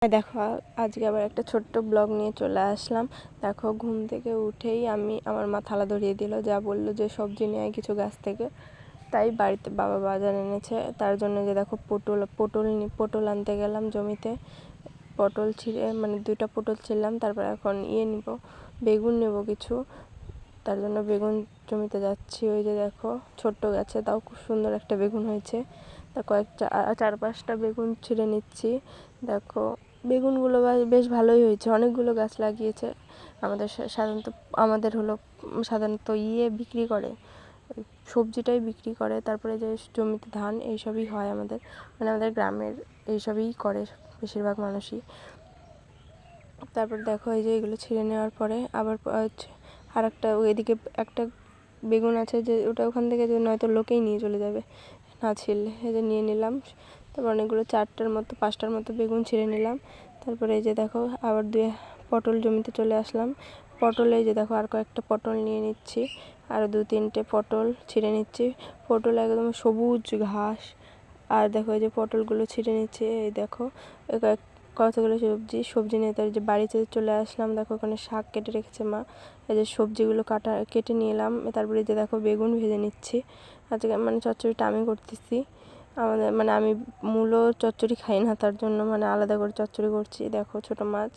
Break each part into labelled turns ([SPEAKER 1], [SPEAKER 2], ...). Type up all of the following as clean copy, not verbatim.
[SPEAKER 1] দেখো আজকে আবার একটা ছোট্ট ব্লগ নিয়ে চলে আসলাম। দেখো ঘুম থেকে উঠেই আমার মা থালা ধরিয়ে দিল, যা বললো যে সবজি নিয়ে আয় কিছু গাছ থেকে। তাই বাড়িতে বাবা বাজার এনেছে, তার জন্য যে দেখো পটল আনতে গেলাম জমিতে। পটল ছিঁড়ে মানে 2টা পটল ছিঁড়লাম, তারপর এখন নিব বেগুন নেব কিছু, তার জন্য বেগুন জমিতে যাচ্ছি। ওই যে দেখো ছোট্ট গাছে তাও খুব সুন্দর একটা বেগুন হয়েছে, তা 4-5টা বেগুন ছিঁড়ে নিচ্ছি। দেখো বেগুনগুলো বেশ ভালোই হয়েছে, অনেকগুলো গাছ লাগিয়েছে। আমাদের সাধারণত বিক্রি করে, সবজিটাই বিক্রি করে, তারপরে যে জমিতে ধান এইসবই হয় আমাদের, মানে আমাদের গ্রামের এইসবই করে বেশিরভাগ মানুষই। তারপর দেখো এই যে এগুলো ছিঁড়ে নেওয়ার পরে আবার আর এদিকে একটা বেগুন আছে, যে ওটা ওখান থেকে যে নয়তো লোকেই নিয়ে চলে যাবে না ছিঁড়লে। এই যে নিয়ে নিলাম, তারপর অনেকগুলো 5টার মতো বেগুন ছিঁড়ে নিলাম। তারপরে এই যে দেখো আবার পটল জমিতে চলে আসলাম। পটলে এই যে দেখো আর কয়েকটা পটল নিয়ে নিচ্ছি, আরও 2-3টে পটল ছিঁড়ে নিচ্ছি। পটল একদম সবুজ ঘাস। আর দেখো এই যে পটলগুলো ছিঁড়ে নিচ্ছি। এই দেখো কতগুলো সবজি নিয়ে তার যে বাড়িতে চলে আসলাম। দেখো ওখানে শাক কেটে রেখেছে মা, এই যে সবজিগুলো কেটে নিয়ে এলাম। তারপরে যে দেখো বেগুন ভেজে নিচ্ছি। আজকে মানে চচ্চড়িটা আমি করতেছি। আমি মূলো চচ্চড়ি খাই না, তার জন্য মানে আলাদা করে চচ্চড়ি করছি। দেখো ছোটো মাছ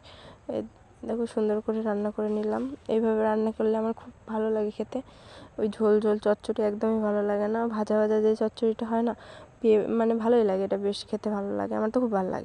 [SPEAKER 1] দেখো সুন্দর করে রান্না করে নিলাম। এইভাবে রান্না করলে আমার খুব ভালো লাগে খেতে। ওই ঝোল ঝোল চচ্চড়ি একদমই ভালো লাগে না, ভাজা ভাজা যে চচ্চড়িটা হয় না, মানে ভালোই লাগে, এটা বেশ খেতে ভালো লাগে, আমার তো খুব ভালো লাগে।